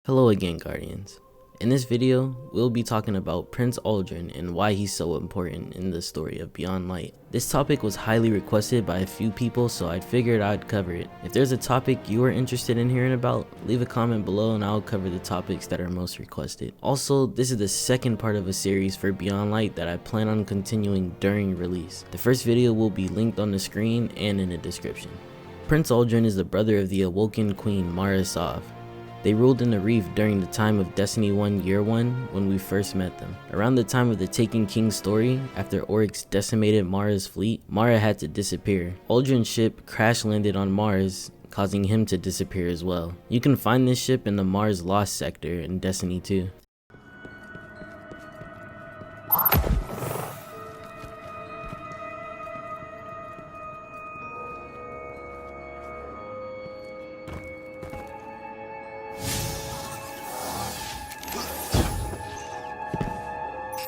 Hello again, Guardians. In this video, we'll be talking about Prince Uldren and why he's so important in the story of Beyond Light. This topic was highly requested by a few people, so I figured I'd cover it. If there's a topic you are interested in hearing about, leave a comment below and I'll cover the topics that are most requested. Also, this is the second part of a series for Beyond Light that I plan on continuing during release. The first video will be linked on the screen and in the description. Prince Uldren is the brother of the Awoken Queen Mara Sov. They ruled in the Reef during the time of Destiny 1 Year 1 when we first met them. Around the time of the Taken King story, after Oryx decimated Mara's fleet, Mara had to disappear. Uldren's ship crash landed on Mars, causing him to disappear as well. You can find this ship in the Mars Lost sector in Destiny 2.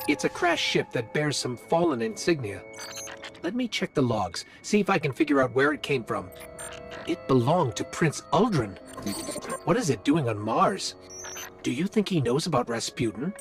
It's a crashed ship that bears some fallen insignia. Let me check the logs, see if I can figure out where it came from. It belonged to Prince Uldren. What is it doing on Mars? Do you think he knows about Rasputin?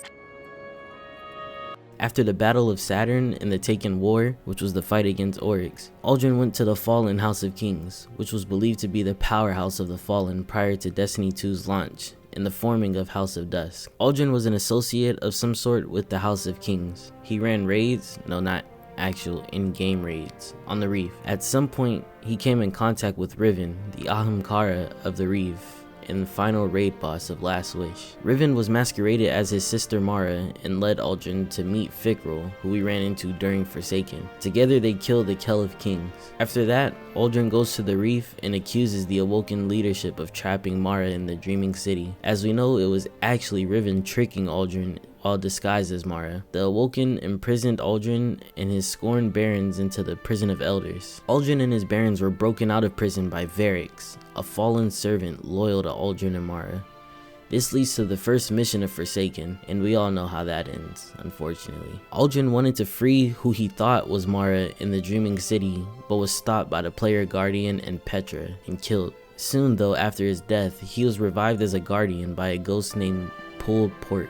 After the Battle of Saturn and the Taken War, which was the fight against Oryx, Uldren went to the fallen House of Kings, which was believed to be the powerhouse of the Fallen prior to Destiny 2's launch, in the forming of House of Dusk. Uldren was an associate of some sort with the House of Kings. He ran raids, no, not actual in-game raids, on the Reef. At some point, he came in contact with Riven, the Ahamkara of the Reef, and the final raid boss of Last Wish. Riven was masqueraded as his sister Mara and led Uldren to meet Fikrul, who we ran into during Forsaken. Together they killed the Kell of Kings. After that, Uldren goes to the Reef and accuses the Awoken leadership of trapping Mara in the Dreaming City. As we know, it was actually Riven tricking Uldren while disguised as Mara. The Awoken imprisoned Uldren and his scorned barons into the Prison of Elders. Uldren and his barons were broken out of prison by Varix, a fallen servant loyal to Uldren and Mara. This leads to the first mission of Forsaken, and we all know how that ends, unfortunately. Uldren wanted to free who he thought was Mara in the Dreaming City, but was stopped by the player Guardian and Petra and killed. Soon though, after his death, he was revived as a Guardian by a ghost named Pulled Port.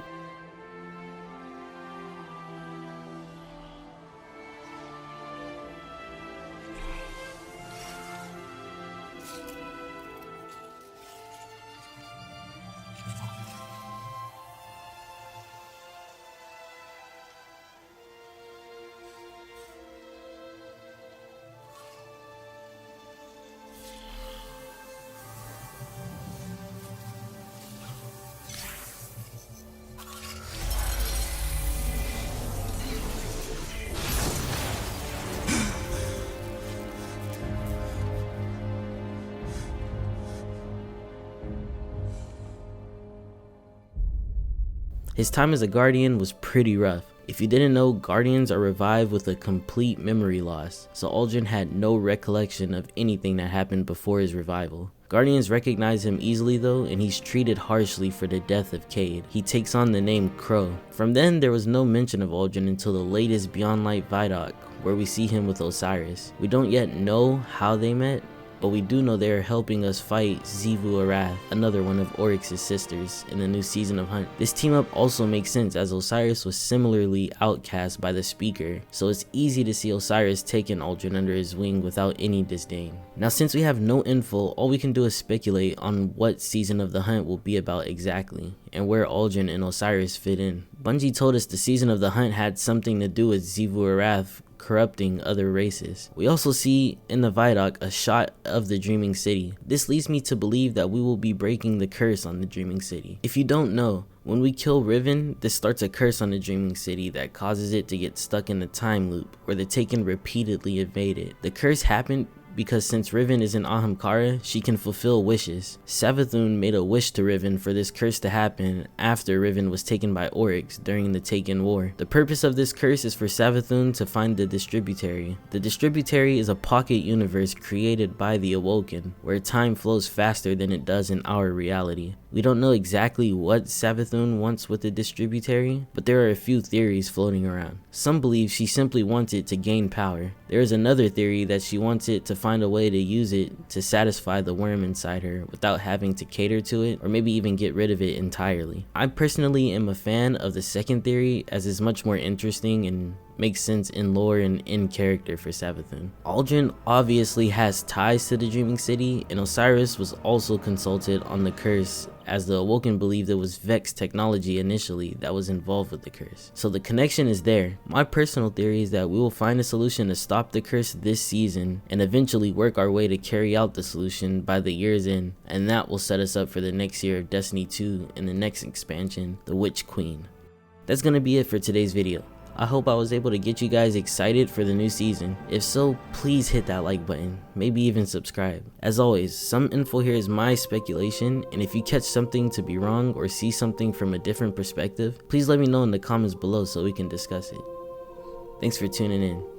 His time as a Guardian was pretty rough. If you didn't know, Guardians are revived with a complete memory loss, so Uldren had no recollection of anything that happened before his revival. Guardians recognize him easily though, and he's treated harshly for the death of Cade. He takes on the name Crow. From then, there was no mention of Uldren until the latest Beyond Light Vidoc, where we see him with Osiris. We don't yet know how they met, but we do know they are helping us fight Xivu Arath, another one of Oryx's sisters, in the new season of Hunt. This team up also makes sense as Osiris was similarly outcast by the Speaker, so it's easy to see Osiris taking Uldren under his wing without any disdain. Now since we have no info, all we can do is speculate on what season of the Hunt will be about exactly, and where Uldren and Osiris fit in. Bungie told us the season of the Hunt had something to do with Xivu Arath corrupting other races. We also see in the Vidoc a shot of the Dreaming City. This leads me to believe that we will be breaking the curse on the Dreaming City. If you don't know, when we kill Riven, this starts a curse on the Dreaming City that causes it to get stuck in a time loop where the Taken repeatedly invade it. The curse happened because since Riven is in Ahamkara, she can fulfill wishes. Savathun made a wish to Riven for this curse to happen after Riven was taken by Oryx during the Taken War. The purpose of this curse is for Savathun to find the Distributary. The Distributary is a pocket universe created by the Awoken, where time flows faster than it does in our reality. We don't know exactly what Savathun wants with the distributary, but there are a few theories floating around. Some believe she simply wants it to gain power. There is another theory that she wants it to find a way to use it to satisfy the worm inside her without having to cater to it, or maybe even get rid of it entirely. I personally am a fan of the second theory, as it's much more interesting and makes sense in lore and in character for Savathun. Uldren obviously has ties to the Dreaming City, and Osiris was also consulted on the curse, as the Awoken believed it was Vex technology initially that was involved with the curse. So the connection is there. My personal theory is that we will find a solution to stop the curse this season and eventually work our way to carry out the solution by the year's end, and that will set us up for the next year of Destiny 2 and the next expansion, the Witch Queen. That's gonna be it for today's video. I hope I was able to get you guys excited for the new season. If so, please hit that like button, maybe even subscribe. As always, some info here is my speculation, and if you catch something to be wrong or see something from a different perspective, please let me know in the comments below so we can discuss it. Thanks for tuning in.